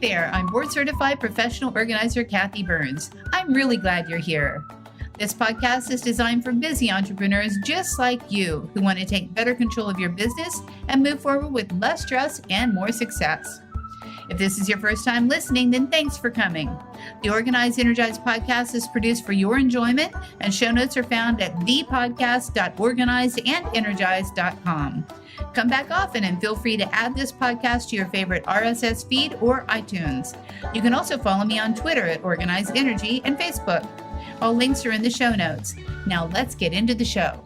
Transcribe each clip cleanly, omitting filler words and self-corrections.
there, I'm board certified professional organizer Kathi Burns. I'm really glad you're here. This podcast is designed for busy entrepreneurs just like you who want to take better control of your business and move forward with less stress and more success. If this is your first time listening, then thanks for coming. The Organized and Energized podcast is produced for your enjoyment, and show notes are found at thepodcast.organizedandenergize.com. Come back often and feel free to add this podcast to your favorite RSS feed or iTunes. You can also follow me on Twitter at Organized Energy and Facebook. All links are in the show notes. Now let's get into the show.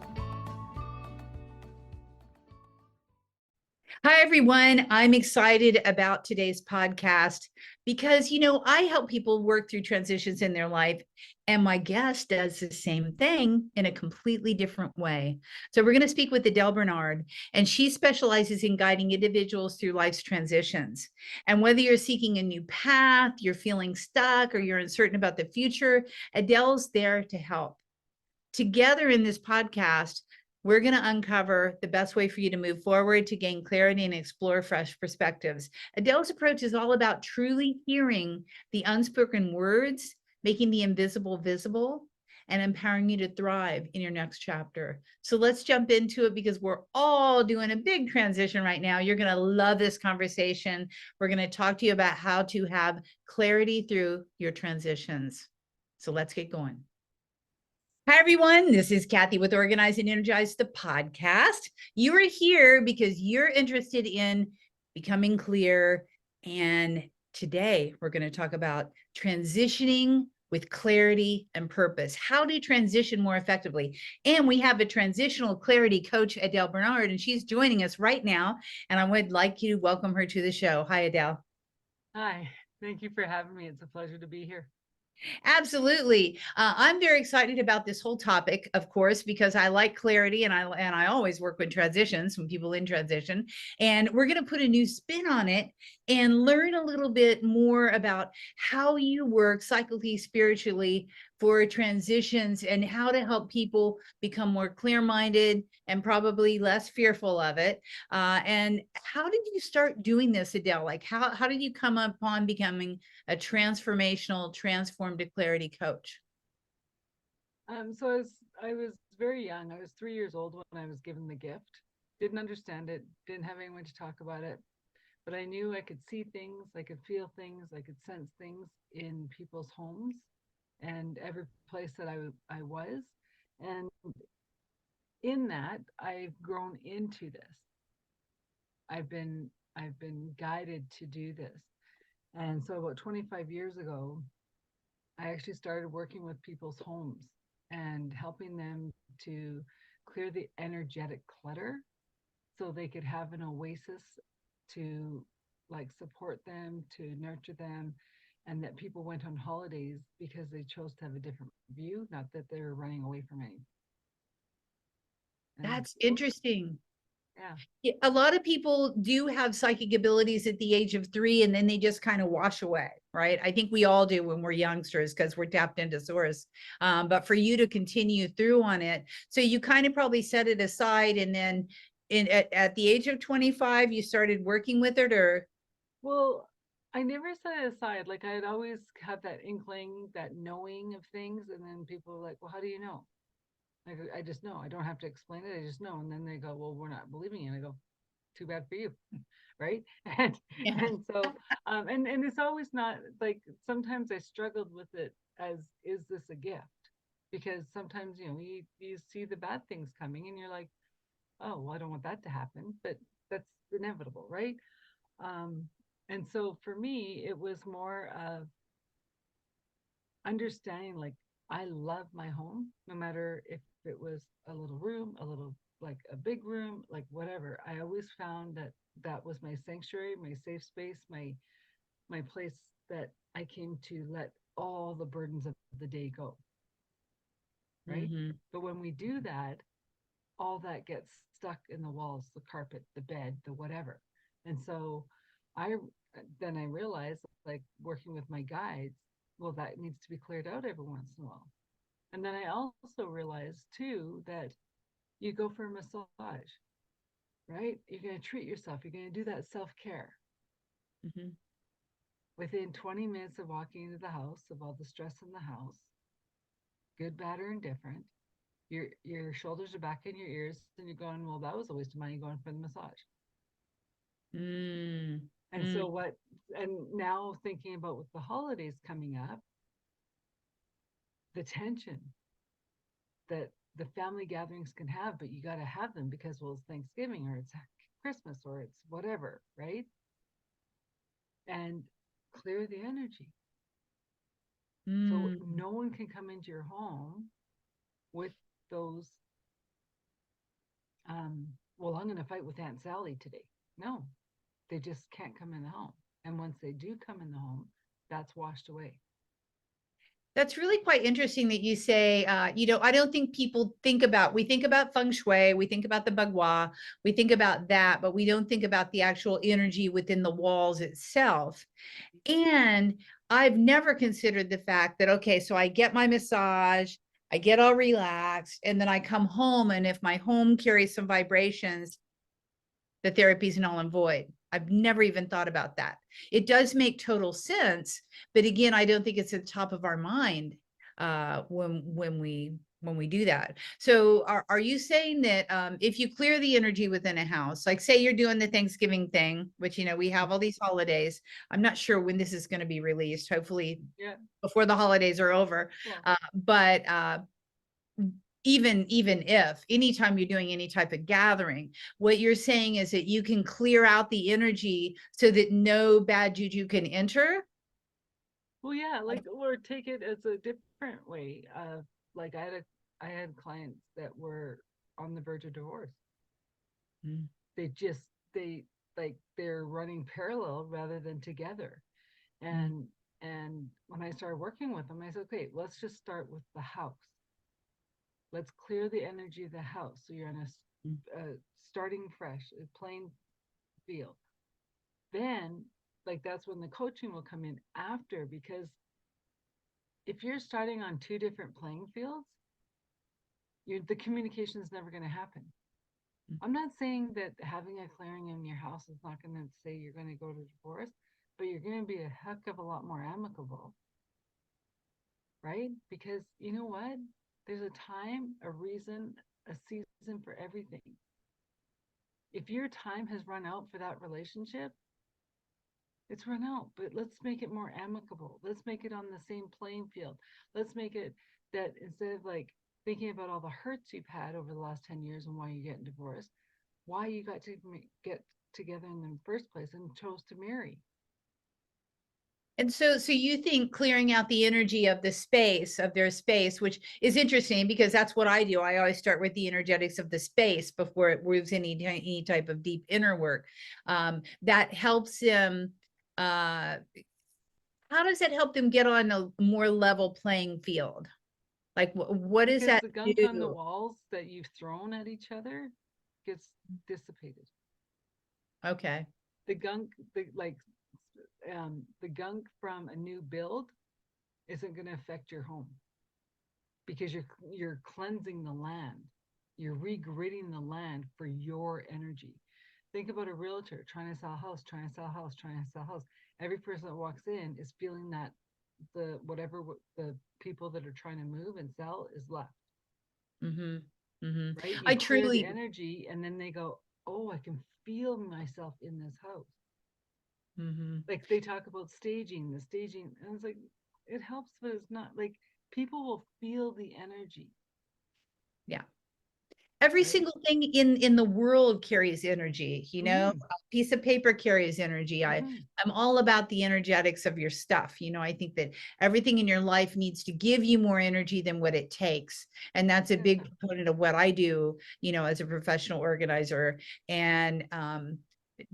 Hi, everyone. I'm excited about today's podcast because, I help people work through transitions in their life, and my guest does the same thing in a completely different way. So we're going to speak with Adele Bernard, and she specializes in guiding individuals through life's transitions. And whether you're seeking a new path, you're feeling stuck, or you're uncertain about the future, Adele's there to help. Together in this podcast, we're going to uncover the best way for you to move forward, to gain clarity and explore fresh perspectives. Adele's approach is all about truly hearing the unspoken words, making the invisible visible, and empowering you to thrive in your next chapter. So let's jump into it because we're all doing a big transition right now. You're going to love this conversation. We're going to talk to you about how to have clarity through your transitions. So let's get going. Hi, everyone. This is Kathi with Organized and Energized, the podcast. You are here because you're interested in becoming clear. And today we're going to talk about transitioning with clarity and purpose, how to transition more effectively. And we have a transitional clarity coach, Adele Bernard, and she's joining us right now. And I would like you to welcome her to the show. Hi, Adele. Hi, thank you for having me. It's a pleasure to be here. Absolutely. I'm very excited about this whole topic, of course, because I like clarity and I always work with transitions when people in transition. And we're going to put a new spin on it and learn a little bit more about how you work psychically, spiritually for transitions and how to help people become more clear-minded and probably less fearful of it. And how did you start doing this, Adele? Like how did you come upon becoming a transformational, transformed to clarity coach? So I was very young. I was 3 years old when I was given the gift. Didn't understand it. Didn't have anyone to talk about it. But I knew I could see things. I could feel things. I could sense things in people's homes and every place that I was. And in that, I've grown into this. I've been guided to do this. And so about 25 years ago, I actually started working with people's homes and helping them to clear the energetic clutter so they could have an oasis to support them, to nurture them, and that people went on holidays because they chose to have a different view, not that they were running away from any. That's interesting. Yeah. A lot of people do have psychic abilities at the age of 3, and then they just kind of wash away, right? I think we all do when we're youngsters because we're tapped into source. But for you to continue through on it, so you kind of probably set it aside, and then at the age of 25, you started working with it, or? Well, I never set it aside. Like I'd always have that inkling, that knowing of things, and then people were like, "Well, how do you know?" Like I just know. I don't have to explain it. I just know. And then they go, "Well, we're not believing you." And I go, "Too bad for you." Right. And Yeah. and so and it's always not like sometimes I struggled with it as, is this a gift? Because sometimes, you see the bad things coming and you're like, oh, well, I don't want that to happen, but that's inevitable, right? Um, and so for me, it was more of understanding like I love my home, no matter if it was a little room, a little like a big room, like whatever. I always found that that was my sanctuary, my safe space, my place that I came to let all the burdens of the day go. Right. Mm-hmm. But when we do that, all that gets stuck in the walls, the carpet, the bed, the whatever. And so I then I realized, like working with my guides, well, that needs to be cleared out every once in a while. And then I also realized too that you go for a massage, right? You're going to treat yourself. You're going to do that self-care. Mm-hmm. within 20 minutes of walking into the house, of all the stress in the house, good, bad, or indifferent, your shoulders are back in your ears, and you're going, well, that was a waste of money going for the massage. Mm, And so and now thinking about with the holidays coming up, the tension that the family gatherings can have, but you got to have them because, well, it's Thanksgiving or it's Christmas or it's whatever, right? And clear the energy. So no one can come into your home with those, well, I'm going to fight with Aunt Sally today. No, they just can't come in the home. And once they do come in the home, that's washed away. That's really quite interesting that you say, I don't think people we think about feng shui, we think about the bagua, we think about that, but we don't think about the actual energy within the walls itself. And I've never considered the fact that, okay, so I get my massage, I get all relaxed, and then I come home. And if my home carries some vibrations, the therapy is null and void. I've never even thought about that. It does make total sense, but again, I don't think it's at the top of our mind when we do that. So are you saying that if you clear the energy within a house, like say you're doing the Thanksgiving thing, which we have all these holidays. I'm not sure when this is going to be released. Hopefully, before the holidays are over. Yeah. But even if anytime you're doing any type of gathering, what you're saying is that you can clear out the energy so that no bad juju can enter. Well, yeah, or take it as a different way. Like I had clients that were on the verge of divorce. They're running parallel rather than together. And when I started working with them, I said, okay, let's just start with the house. Let's clear the energy of the house. So you're on a starting fresh, a plain field. Then, that's when the coaching will come in after, because if you're starting on two different playing fields, the communication is never going to happen. I'm not saying that having a clearing in your house is not going to say you're going to go to divorce, but you're going to be a heck of a lot more amicable, right? Because you know what? There's a time, a reason, a season for everything. If your time has run out for that relationship, it's run out, but let's make it more amicable. Let's make it on the same playing field. Let's make it that instead of thinking about all the hurts you've had over the last 10 years and why you're getting divorced, why you got to get together in the first place and chose to marry. And so you think clearing out the energy of their space, which is interesting because that's what I do. I always start with the energetics of the space before it moves any type of deep inner work. That helps them. How does that help them get on a more level playing field? Like, what is that? The gunk on the walls that you've thrown at each other gets dissipated. Okay. The gunk, the gunk from a new build isn't going to affect your home because you're cleansing the land. You're regridding the land for your energy. Think about a realtor trying to sell a house, trying to sell a house, trying to sell a house. Every person that walks in is feeling that the people that are trying to move and sell is left. Right? You clear the energy, and then they go, oh, I can feel myself in this house. Like they talk about the staging, and it's like it helps, but it's not people will feel the energy. Yeah. Every single thing in the world carries energy, a piece of paper carries energy. I'm all about the energetics of your stuff. I think that everything in your life needs to give you more energy than what it takes. And that's a big component of what I do, as a professional organizer. And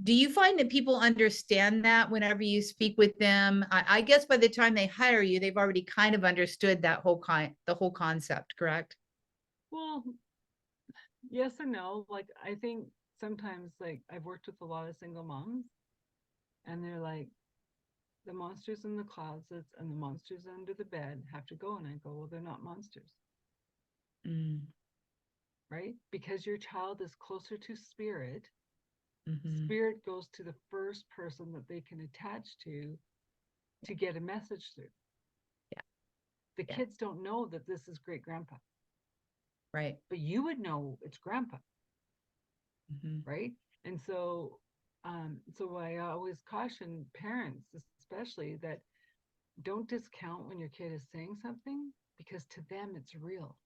do you find that people understand that whenever you speak with them? I guess by the time they hire you, they've already kind of understood that the whole concept, correct? Well, yes and no. I think sometimes I've worked with a lot of single moms, and they're like, the monsters in the closets and the monsters under the bed have to go. And I go, well, they're not monsters. Right? Because your child is closer to spirit. Spirit goes to the first person that they can attach to to get a message through. Yeah. The Yeah. kids don't know that this is great grandpa, Right. but you would know it's grandpa, Mhm. right? And so, so I always caution parents, especially, that don't discount when your kid is saying something, because to them it's real.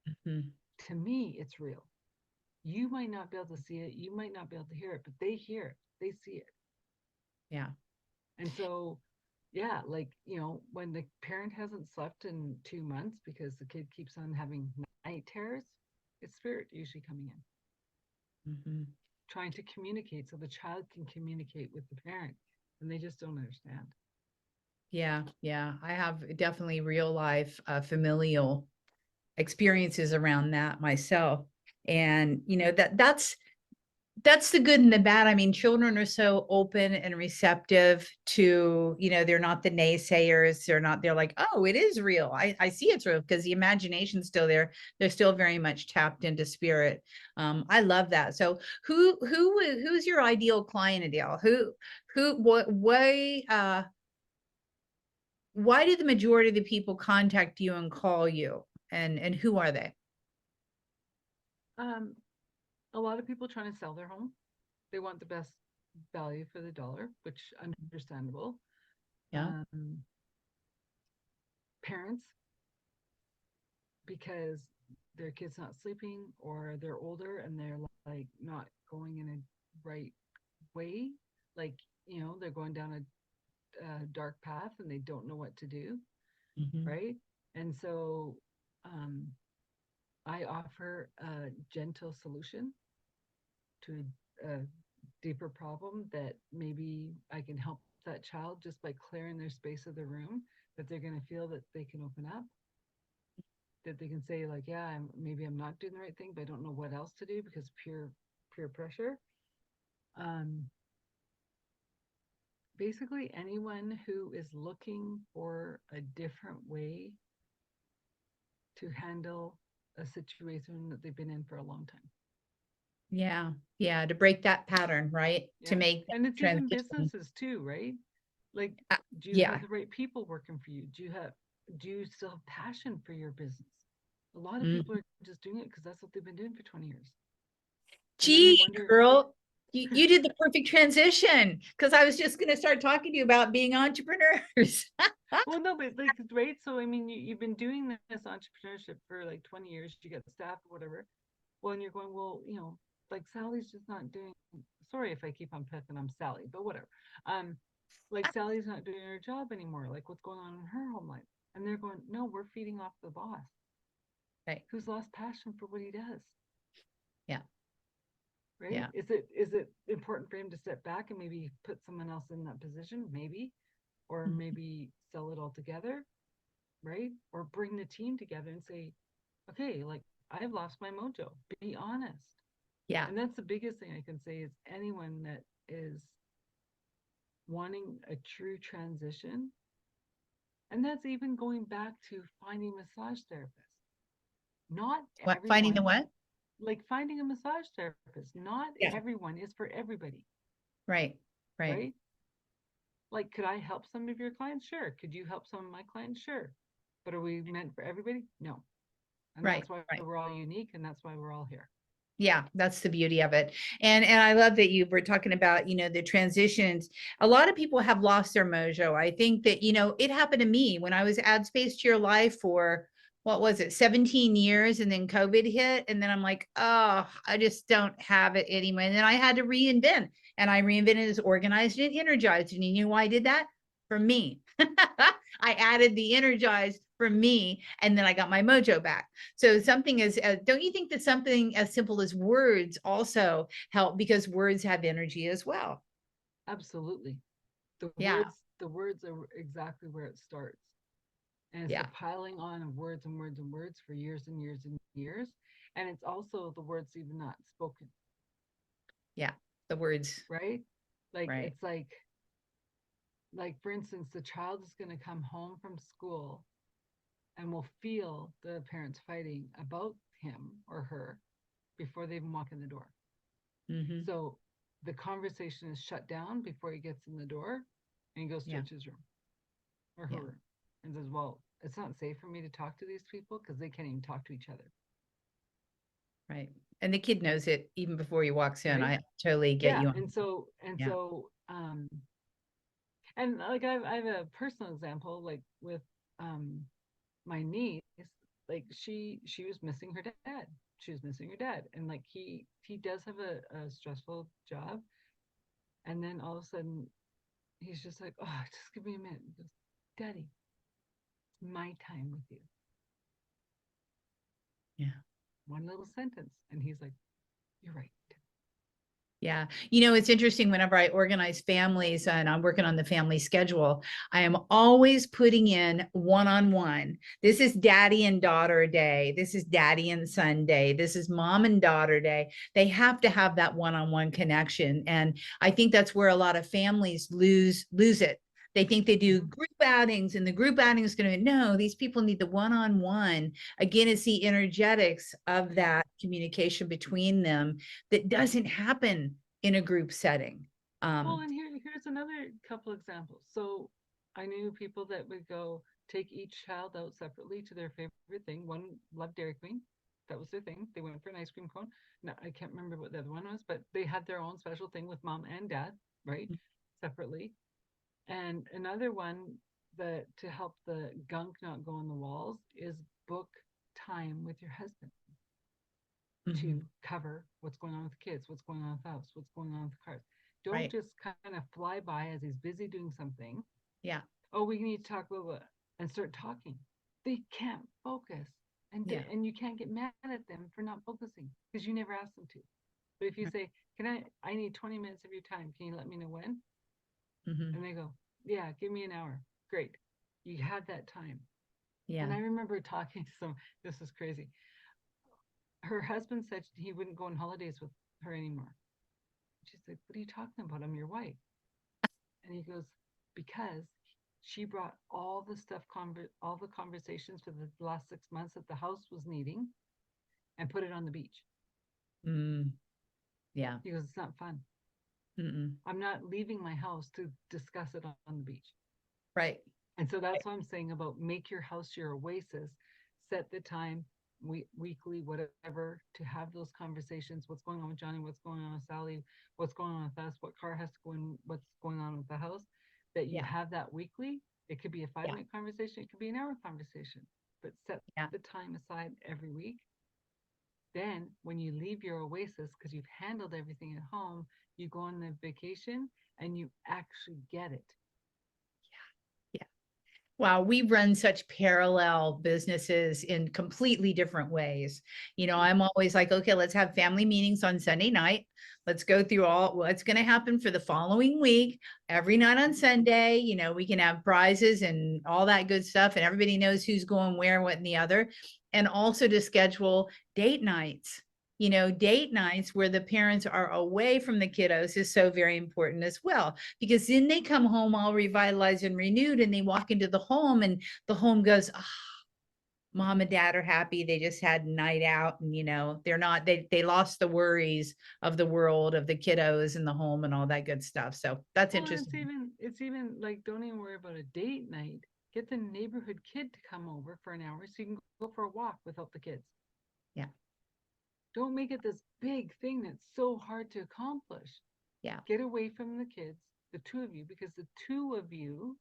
Mhm. To me, it's real. You might not be able to see it, you might not be able to hear it, but they hear it, they see it. Yeah. And so, yeah, like, when the parent hasn't slept in 2 months because the kid keeps on having night terrors, it's spirit usually coming in, Mhm. trying to communicate so the child can communicate with the parent, and they just don't understand. Yeah. Yeah. I have definitely real life familial experiences around that myself. And that's the good and the bad. I mean, children are so open and receptive to, they're not the naysayers. They're like, oh, it is real. I see it's real, because the imagination's still there. They're still very much tapped into spirit. I love that. So who's your ideal client, Adele? Why do the majority of the people contact you and call you, and who are they? Um, a lot of people trying to sell their home. They want the best value for the dollar, which understandable. Yeah. Parents, because their kid's not sleeping, or they're older and they're like not going in a right way, like, they're going down a dark path and they don't know what to do, Mhm. right? And so, um, I offer a gentle solution to a deeper problem, that maybe I can help that child just by clearing their space of the room, that they're going to feel that they can open up, that they can say, like, yeah, maybe I'm not doing the right thing, but I don't know what else to do because peer pressure. Um, Basically, anyone who is looking for a different way to handle a situation that they've been in for a long time. Yeah. Yeah. To break that pattern, right? To Yeah. make that And it's even transition. businesses too, right? Like, Uh, do you have yeah. the right people working for you? Do you still have passion for your business? A lot of people Mm. are just doing it because that's what they've been doing for 20 years. And then you Gee, wonder, girl, you did the perfect transition, because I was just going to start talking to you about being entrepreneurs. well, no, but like, right? So, I mean, you've been doing this entrepreneurship for like 20 years, you get staff or whatever. Well, and you're going, well, like Sally's just not doing, sorry if I keep on picking on Sally, but whatever. Um, like Sally's not doing her job anymore. Like, what's going on in her home life? And they're going, no, we're feeding off the boss Right. who's lost passion for what he does. Yeah. Right? Yeah. Is it important for him to step back and maybe put someone else in that position? Maybe. Or Mhm. maybe sell it all together, right? Or bring the team together and say, okay, like, I've lost my mojo. Be honest. Yeah. And that's the biggest thing I can say, is anyone that is wanting a true transition, and that's even going back to finding a massage therapist. Not What, finding the everyone, what? like finding a massage therapist, not Yeah. everyone is for everybody, Right. Right. right? Like, could I help some of your clients? Sure. Could you help some of my clients? Sure. But are we meant for everybody? No. And Right. that's why Right. we're all unique, and that's why we're all here. Yeah, that's the beauty of it. And I love that you were talking about, the transitions. A lot of people have lost their mojo. I think that, it happened to me when I was add space to your life for, what was it, 17 years, and then COVID hit, and then I'm like, oh, I just don't have it anymore. And then I had to reinvent, and I reinvented as organized and energized. And you know why I did that? For me. I added the energized for me, and then I got my mojo back. So something is, don't you think that something as simple as words also help, because words have energy as well? Absolutely. The Yeah. words, the words are exactly where it starts. And it's the Yeah. piling on of words and words and words for years and years and years. And it's also the words even not spoken, Yeah. The words. right? Like, Right. it's like for instance, the child is going to come home from school and will feel the parents fighting about him or her before they even walk in the door. Mm-hmm. So the conversation is shut down before he gets in the door, and he goes Yeah. straight to his room. or Yeah. her, and says, well, it's not safe for me to talk to these people because they can't even talk to each other. Right. And the kid knows it even before he walks in. Right. I totally get Yeah. you. Yeah. And like I have a personal example, like with um my niece, like she was missing her dad. She was missing her dad. And like he does have a stressful job. And then all of a sudden he's just like, oh, just give me a minute. He goes, Daddy, it's my time with you. Yeah. One little sentence. And he's like, you're right. Yeah. It's interesting whenever I organize families and I'm working on the family schedule, I am always putting in one-on-one. This is daddy and daughter day. This is daddy and son day. This is mom and daughter day. They have to have that one-on-one connection. And I think that's where a lot of families lose it. They think they do group outings and the group outing is going to, no, these people need the one-on-one. Again, it's the energetics of that communication between them that doesn't happen in a group setting. Well, and here's another couple examples. So I knew people that would go take each child out separately to their favorite thing. One loved Dairy Queen. That was their thing. They went for an ice cream cone. No, I can't remember what the other one was, but they had their own special thing with mom and dad, right? Separately. And another one that to help the gunk not go on the walls is book time with your husband to cover what's going on with the kids, what's going on with the house, what's going on with the cars. Don't Right. just kind of fly by as he's busy doing something. Yeah. Oh, we need to talk about what and start talking. They can't focus. And you can't get mad at them for not focusing because you never asked them to. But if you say, can I need 20 minutes of your time. Can you let me know when? And they go, yeah, give me an hour. Great. You had that time. Yeah. And I remember talking to some, this is crazy. Her husband said he wouldn't go on holidays with her anymore. She's like, what are you talking about? I'm your wife. And he goes, because she brought all the stuff, all the conversations for the last 6 months that the house was needing and put it on the beach. Yeah. He goes, it's not fun. Mm-mm. I'm not leaving my house to discuss it on the beach. Right. And so that's what I'm saying about make your house your oasis, set the time, weekly, whatever, to have those conversations. What's going on with Johnny? What's going on with Sally? What's going on with us? What car has to go in? What's going on with the house? That you have that weekly. It could be a 5-minute conversation. It could be an hour conversation, but set the time aside every week. Then when you leave your oasis, because you've handled everything at home, you go on the vacation and you actually get it. Wow, we run such parallel businesses in completely different ways. I'm always like, okay, let's have family meetings on Sunday night. Let's go through all what's going to happen for the following week. Every night on Sunday, we can have prizes and all that good stuff, and everybody knows who's going where, what, and the other. And also to schedule date nights. Date nights where the parents are away from the kiddos is so very important as well, because then they come home all revitalized and renewed and they walk into the home and the home goes, oh, mom and dad are happy. They just had a night out and, they're not, they lost the worries of the world, of the kiddos and the home and all that good stuff. So that's interesting. It's even like, don't even worry about a date night. Get the neighborhood kid to come over for an hour so you can go for a walk without the kids. Yeah. Don't make it this big thing that's so hard to accomplish. Yeah. Get away from the kids, the two of you, because the two of you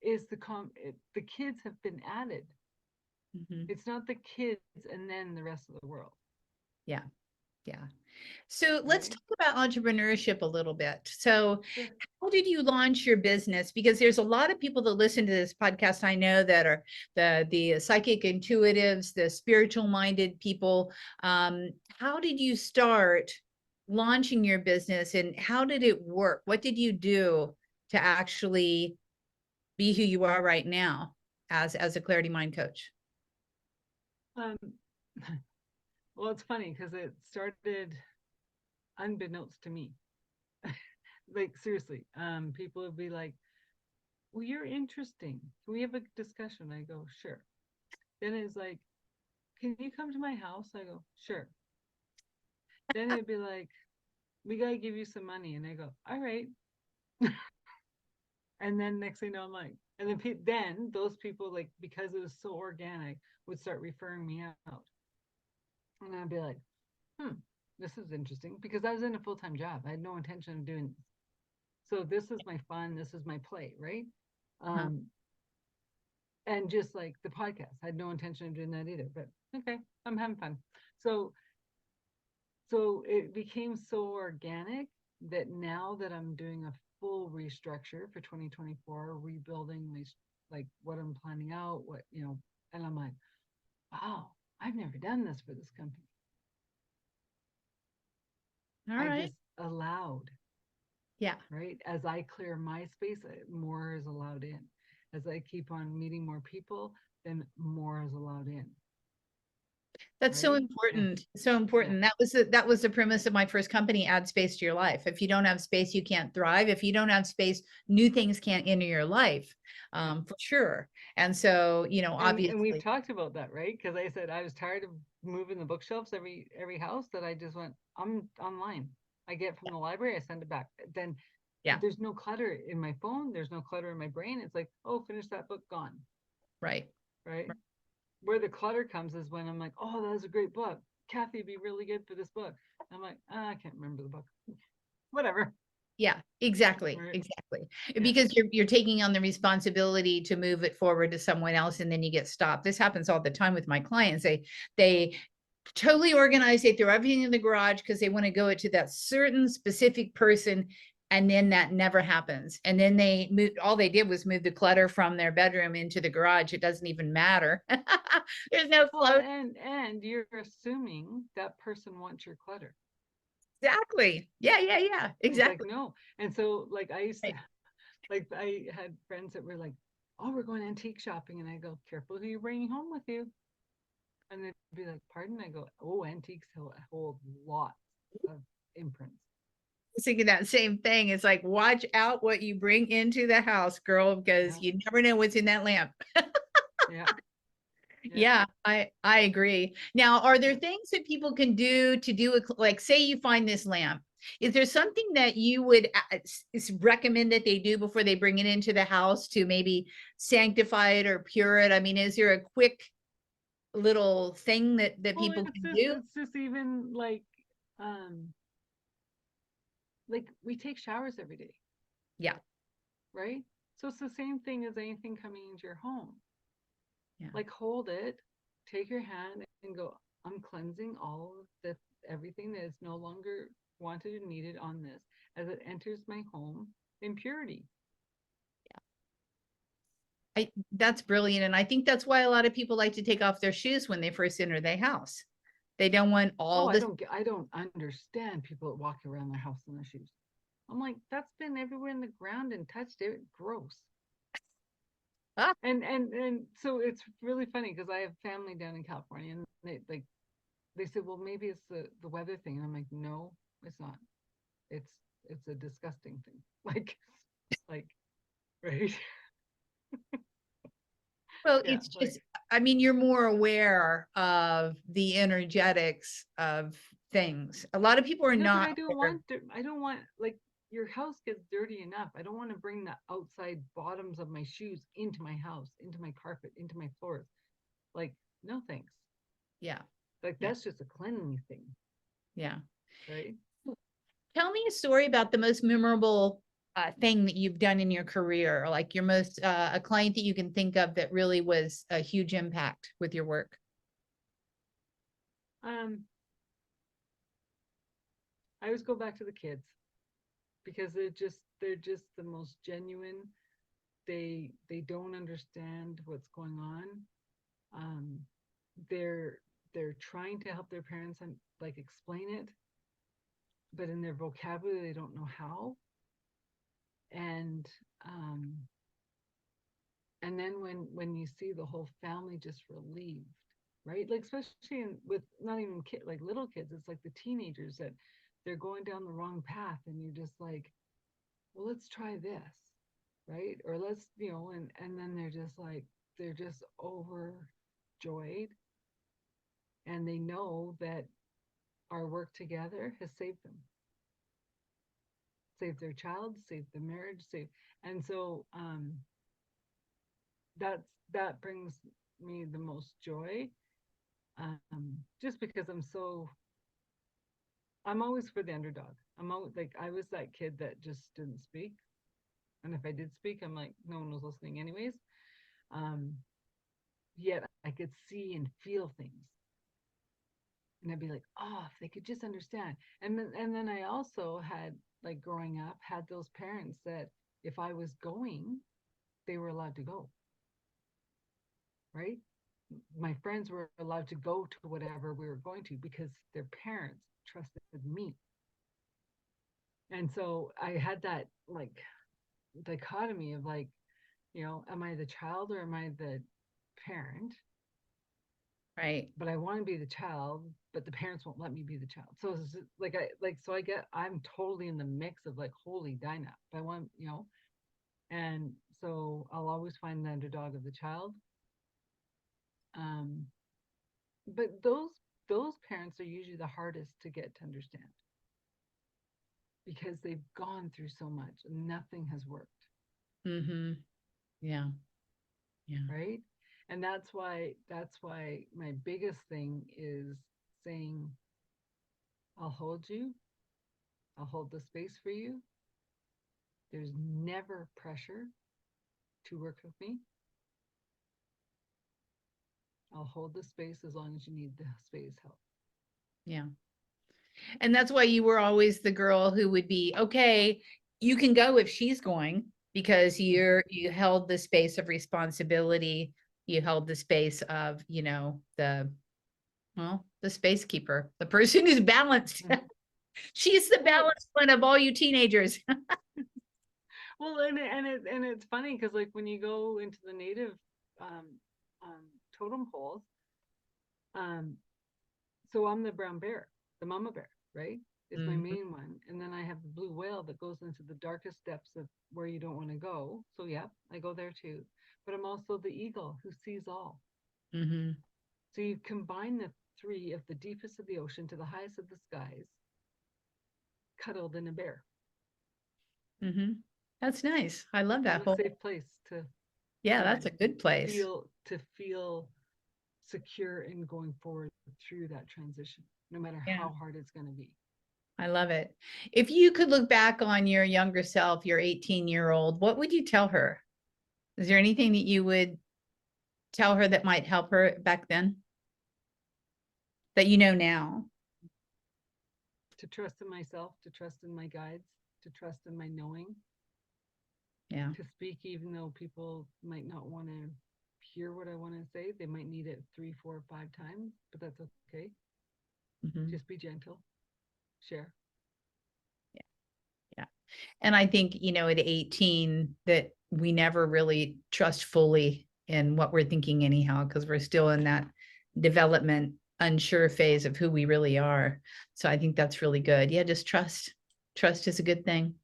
is the kids have been added. It's not the kids and then the rest of the world. Yeah. Yeah. So let's talk about entrepreneurship a little bit. So how did you launch your business? Because there's a lot of people that listen to this podcast, I know, that are the psychic intuitives, the spiritual minded people. How did you start launching your business and how did it work? What did you do to actually be who you are right now as a clarity mind coach? Well, it's funny because it started unbeknownst to me. Like seriously, people would be like, well, you're interesting. Can we have a discussion? I go, sure. Then it's like, can you come to my house? I go, sure. Then it'd be like, we gotta give you some money. And I go, all right. And then next thing you know, I'm like, and then those people, like, because it was so organic, would start referring me out. And I'd be like, this is interesting, because I was in a full-time job. I had no intention of doing this. So this is my fun, this is my play, right? Huh. And just like the podcast, I had no intention of doing that either, but okay, I'm having fun. So it became so organic that now that I'm doing a full restructure for 2024, rebuilding my, like, what I'm planning out, what, and I'm like, wow, I've never done this for this company. All I right. just allowed, Yeah. right? As I clear my space, more is allowed in. As I keep on meeting more people, then more is allowed in. That's so Right? important. So Yeah. important. That was the premise of my first company, add space to your life. If you don't have space, you can't thrive. If you don't have space, new things can't enter your life, Yeah. for sure. And so, And we've obviously, talked about that, right? Because I said I was tired of moving the bookshelves every house, that I just went, I'm online. I get from the library, I send it back. Then yeah, there's no clutter in my phone, there's no clutter in my brain. It's like, oh, finish that book, gone. right. Right? Where the clutter comes is when I'm like, oh, that was a great book. Kathi would be really good for this book. I'm like, I can't remember the book. Whatever. Yeah, exactly. Right? Exactly. Yeah. Because you're taking on the responsibility to move it forward to someone else and then you get stopped. This happens all the time with my clients. They totally organized. They throw everything in the garage because they want to go it to that certain specific person. And then that never happens. And then they moved, all they did was move the clutter from their bedroom into the garage. It doesn't even matter. There's no Well, flow. and you're assuming that person wants your clutter. Exactly. Yeah, yeah, yeah. And it's like, Exactly. no. And so, like, I used to, Right. like, I had friends that were like, oh, we're going antique shopping. And I go, careful who you're bringing home with you. And they'd be like, pardon? I go, oh, antiques hold lots of imprints. Thinking that same thing. It's like, watch out what you bring into the house, girl, because Yeah. you never know what's in that lamp. Yeah. Yeah. Yeah, I agree. Now, are there Yeah. things that people can do to do it? Like, say you find this lamp. Is there something that you would recommend that they do before they bring it into the house to maybe sanctify it or pure it? I mean, is there a quick little thing that Well, people can do? it's just even um, like we take showers every day, Yeah, right? So it's the same thing as anything coming into your home. yeah. Like, hold it, take your hand and go, I'm cleansing all of the everything that is no longer wanted and needed on this as it enters my home in purity. That's brilliant. And I think that's why a lot of people like to take off their shoes when they first enter their house. They don't want Oh, all this. I don't understand people that walk around their house in their shoes. I'm like, that's been everywhere in the ground and touched it. Gross. Ah, And so it's really funny because I have family down in California, and they said, well, maybe it's the weather thing. And I'm like, no, it's not. It's it's a disgusting thing. Like, right? well, Yeah, it's like, just, I mean, you're more aware of the energetics of things. A lot of people are yeah, but not aware. I don't want, like, your house gets dirty enough. I don't want to bring the outside bottoms of my shoes into my house, into my carpet, into my floors. Like, no thanks. Yeah, Like, yeah, that's just a cleanly thing, yeah. right? Tell me a story about the most memorable thing that you've done in your career, or like your most, a client that you can think of that really was a huge impact with your work. Um, I always go back to the kids because they're just the most genuine. They don't understand what's going on. Um, they're they're trying to help their parents and, like, explain it, but in their vocabulary they don't know how. And um, and then when you see the whole family just relieved, right? Like, especially with not even like little kids, it's like the teenagers that they're going down the wrong path, and you're just like, well, let's try this, right? Or let's, and then they're just overjoyed, and they know that our work together has saved them. save their child, save the marriage, save. And so that brings me the most joy, just because I'm always for the underdog. I'm always like, I was that kid that just didn't speak, and if I did speak, I'm like, no one was listening anyways. Yet I could see and feel things, and I'd be like, oh, if they could just understand. And then I also had, like, growing up, had those parents that if I was going, they were allowed to go, right? My friends were allowed to go to whatever we were going to because their parents trusted me. And so I had that, like, dichotomy of, like, am I the child or am I the parent? Right. But I want to be the child, but the parents won't let me be the child. So it's like, I'm totally in the mix of, like, holy Dinah. But I want, and so I'll always find the underdog of the child. Um, but those parents are usually the hardest to get to understand because they've gone through so much and nothing has worked. Mm-hmm. Yeah. Yeah. Right. And that's why my biggest thing is saying, I'll hold you, I'll hold the space for you. There's never pressure to work with me. I'll hold the space as long as you need the space help. Yeah. And that's why you were always the girl who would be, okay, you can go if she's going, because you held the space of responsibility. You held the space of, the space keeper, the person who's balanced. She's the balanced one of all you teenagers. Well, and it's funny because, like, when you go into the native um, totem poles, so I'm the brown bear, the mama bear, right? Is my main one, and then I have the blue whale that goes into the darkest depths of where you don't want to go. So yeah, I go there too. But I'm also the eagle who sees all. Mm-hmm. So you combine the three, of the deepest of the ocean to the highest of the skies, cuddled in a bear. Mm-hmm. That's nice. I love that And a whole. safe place Yeah, to that's a good place. feel secure in going forward through that transition, no matter Yeah, how hard it's going to be. I love it. If you could look back on your younger self, your 18-year-old, what would you tell her? Is there anything that you would tell her that might help her back then that you know now? To trust in myself, to trust in my guides, to trust in my knowing, Yeah. to speak even though people might not want to hear what I want to say. They might need it 3, 4, 5 times, but that's okay. Mm-hmm. Just be gentle, share. Yeah. Yeah. And I think, at 18, that we never really trust fully in what we're thinking anyhow, because we're still in that development, unsure phase of who we really are. So I think that's really good. Yeah, just trust. Trust is a good thing.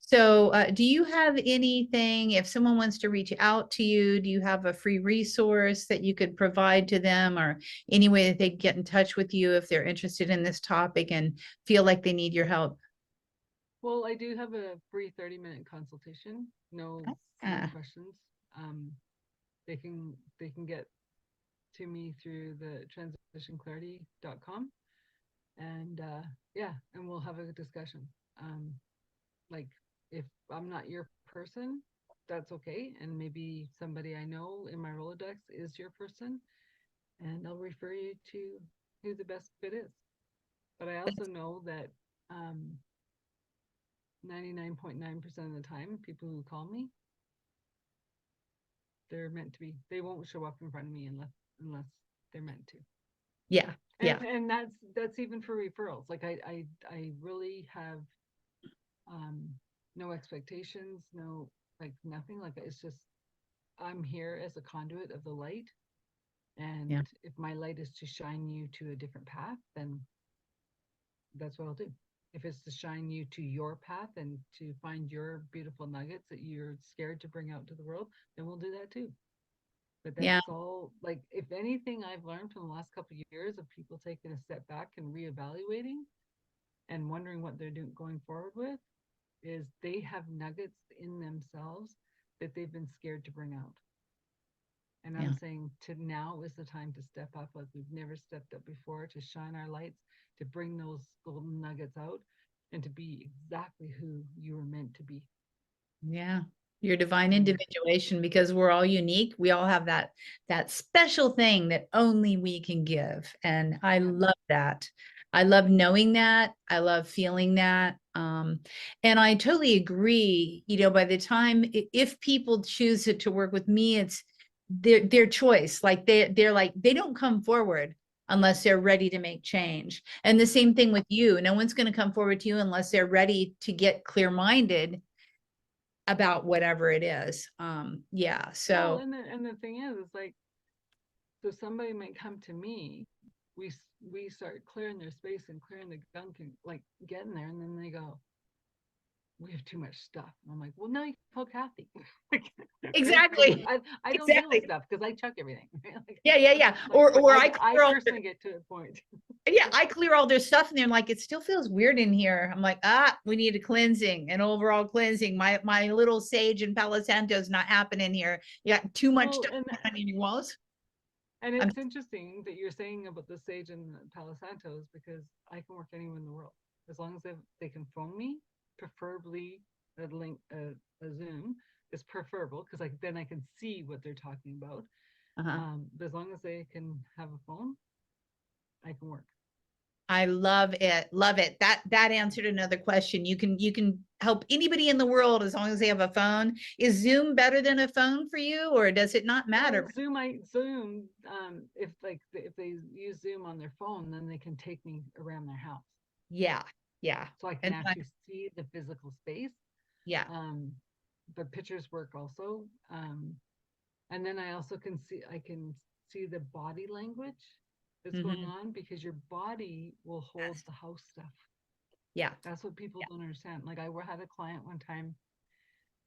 So do you have anything, if someone wants to reach out to you, do you have a free resource that you could provide to them, or any way that they get in touch with you if they're interested in this topic and feel like they need your help? Well, I do have a free 30-minute consultation. No questions. They can get to me through the transitionclarity.com, and yeah, and we'll have a discussion. Like, if I'm not your person, that's okay, and maybe somebody I know in my Rolodex is your person, and I'll refer you to who the best fit is. But I also know that 99.9% of the time, people who call me, they're meant to be. They won't show up in front of me unless they're meant to. Yeah. Yeah. And that's even for referrals. Like, I really have no expectations, no, like, nothing. Like, it's just, I'm here as a conduit of the light. And Yeah. if my light is to shine you to a different path, then that's what I'll do. If it's to shine you to your path and to find your beautiful nuggets that you're scared to bring out to the world, then we'll do that too. But Yeah. that's all. Like, if anything I've learned from the last couple of years of people taking a step back and reevaluating and wondering what they're doing going forward with, is they have nuggets in themselves that they've been scared to bring out. And Yeah. I'm saying now is the time to step up like we've never stepped up before, to shine our lights, to bring those golden nuggets out, and to be exactly who you were meant to be. Yeah. Your divine individuation, because we're all unique. We all have that special thing that only we can give. And I love that. I love knowing that. I love feeling that. And I totally agree. By the time if people choose to work with me, it's their choice. Like they're like, they don't come forward unless they're ready to make change. And the same thing with you. No one's going to come forward to you unless they're ready to get clear-minded about whatever it is. Yeah. So and the thing is like, so somebody might come to me, we start clearing their space and clearing the gunk and like getting there, and then they go, we have too much stuff. And I'm like, well, no, you can call Kathi. exactly. I don't deal Exactly. with stuff because I chuck everything. Like, Yeah. like, Or I I personally get to a point. I clear all their stuff and they're like, it still feels weird in here. I'm like, we need a cleansing, an overall cleansing. My little sage and Palo Santo is not happening here. You got too much Well, stuff on your walls. and I'm it's interesting that you're saying about the sage and the Palo Santos, because I can work anywhere in the world as long as they can phone me, preferably a link, a Zoom is preferable because then I can see what they're talking about. But as long as they can have a phone, I can work. I love it. Love it. That answered another question. You can help anybody in the world as long as they have a phone. Is Zoom better than a phone for you, or does it not matter? Well, Zoom, if they use Zoom on their phone, then they can take me around their house. Yeah. Yeah. So I can actually see the physical space. Yeah. But pictures work also. And then I also can see the body language that's going on, because your body will hold the house stuff. Yeah. That's what people don't understand. Like I had a client one time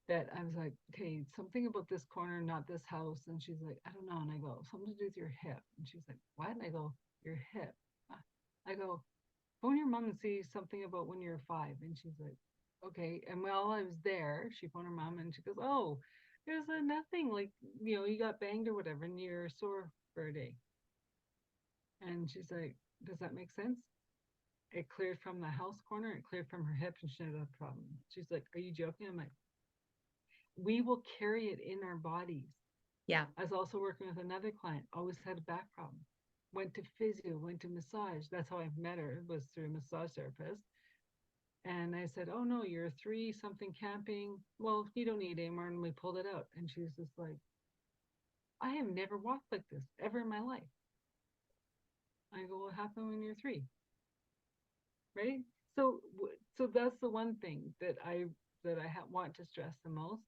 that I was like, okay, something about this corner, not this house. And she's like, I don't know. And I go, something to do with your hip. And she's like, what? And I go, your hip. I go, phone your mom and see something about when you're 5. And she's like, okay. And while I was there, she phoned her mom and she goes, oh, there's nothing, like, you got banged or whatever and you're sore for a day. And she's like, does that make sense? It cleared from the house corner, it cleared from her hip, and she had a problem. She's like, are you joking? I'm like, we will carry it in our bodies. Yeah. I was also working with another client, always had a back problem. Went to physio, went to massage. That's how I met her, was through a massage therapist. And I said, oh no, you're 3 something camping. Well, you don't need anymore. And we pulled it out. And she was just like, I have never walked like this ever in my life. I go, what happened when you're 3? Right? So that's the one thing that I want to stress the most.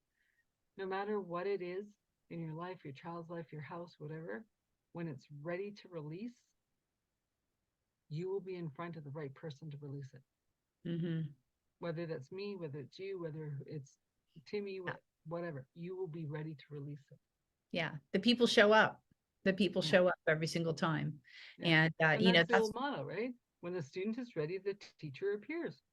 No matter what it is in your life, your child's life, your house, whatever, when it's ready to release, you will be in front of the right person to release it. Whether that's me, whether it's you, whether it's Timmy, whatever, you will be ready to release it. Yeah. The people show up. The people show up every single time. And, that's the old motto, right? When the student is ready, the teacher appears.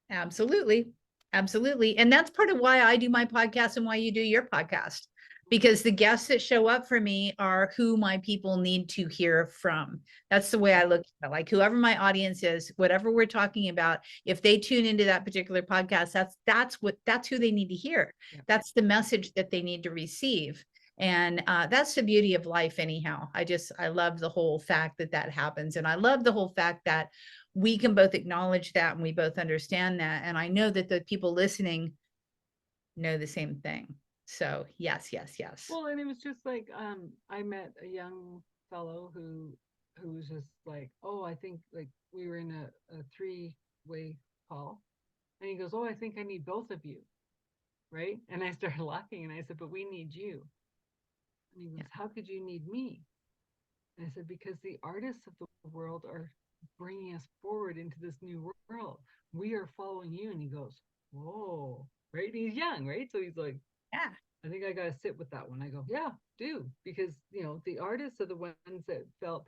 Absolutely. Absolutely. And that's part of why I do my podcast and why you do your podcast, because the guests that show up for me are who my people need to hear from. That's the way I look at it. Like whoever my audience is, whatever we're talking about, if they tune into that particular podcast, that's who they need to hear. That's the message that they need to receive. And that's the beauty of life anyhow. I love the whole fact that happens. And I love the whole fact that we can both acknowledge that and we both understand that. And I know that the people listening know the same thing. So yes. Well, and it was just like, I met a young fellow who was just like, oh, I think, like, we were in a 3-way call. And he goes, oh, I think I need both of you. Right. And I started laughing and I said, but we need you. And he goes, how could you need me? And I said, because the artists of the world are bringing us forward into this new world. We are following you. And he goes, whoa, right? And he's young, right? So he's like, yeah, I think I got to sit with that one. I go, yeah, do. Because, the artists are the ones that felt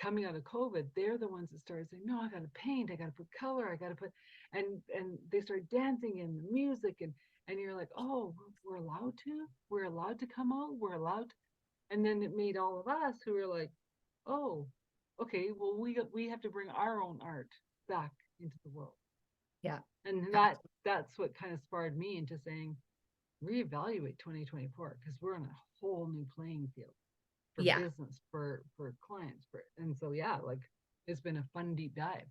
coming out of COVID, they're the ones that started saying, no, I got to paint, I got to put color, I got to put, and they start dancing and the music, and you're like, oh, we're allowed to come out, we're allowed to. And then it made all of us who were like, oh, okay, well, we have to bring our own art back into the world. Yeah. And that's what kind of spurred me into saying, reevaluate 2024, because we're on a whole new playing field for business, for clients, and so like it's been a fun deep dive.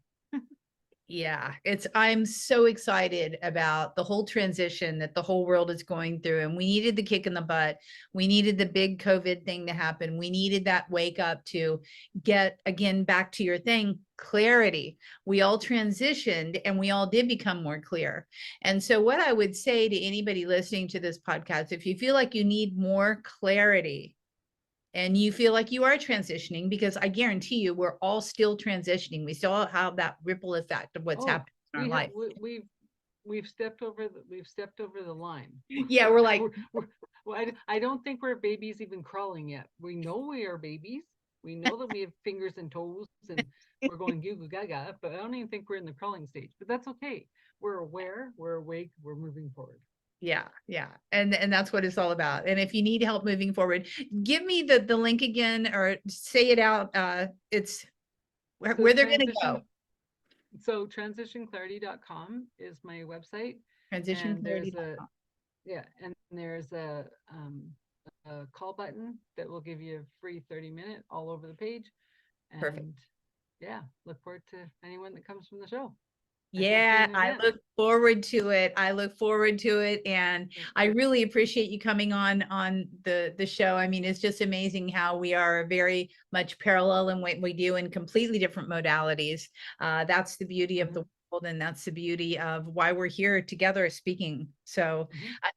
Yeah, I'm so excited about the whole transition that the whole world is going through. And we needed the kick in the butt. We needed the big COVID thing to happen. We needed that wake up to get, again, back to your thing, clarity. We all transitioned and we all did become more clear. And so what I would say to anybody listening to this podcast, if you feel like you need more clarity, and you feel like you are transitioning, because I guarantee you, we're all still transitioning. We still have that ripple effect of what's happening in our life. We've stepped over the line. Yeah, we're like, I don't think we're babies even crawling yet. We know we are babies. We know that we have fingers and toes and we're going goo goo gaga, but I don't even think we're in the crawling stage. But that's okay. We're aware, we're awake, we're moving forward. Yeah. And that's what it's all about. And if you need help moving forward, give me the link again, or say it out. It's where they're going to go. So transitionclarity.com is my website. Transitionclarity.com. And there's a call button that will give you a free 30-minute all over the page. And perfect. Yeah, look forward to anyone that comes from the show. Yeah, I look forward to it. And I really appreciate you coming on the show. I mean, it's just amazing how we are very much parallel in what we do in completely different modalities. That's the beauty of the world, and that's the beauty of why we're here together speaking. So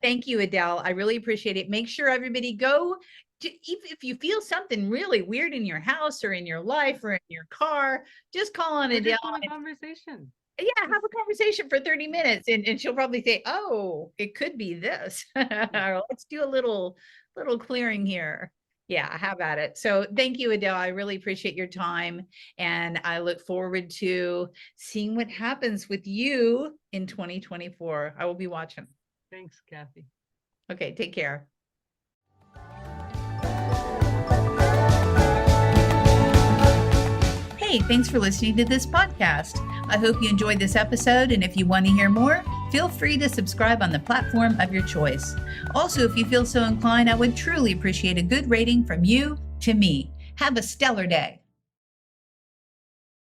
thank you, Adele. I really appreciate it. Make sure everybody go to, if you feel something really weird in your house or in your life or in your car, just call on Adele. Just have a conversation. Yeah, have a conversation for 30 minutes and she'll probably say, oh, it could be this. Let's do a little clearing here. Yeah, have at it. So thank you, Adele. I really appreciate your time. And I look forward to seeing what happens with you in 2024. I will be watching. Thanks, Kathi. Okay, take care. Hey, thanks for listening to this podcast. I hope you enjoyed this episode, and if you want to hear more, feel free to subscribe on the platform of your choice. Also, if you feel so inclined, I would truly appreciate a good rating from you to me. Have a stellar day.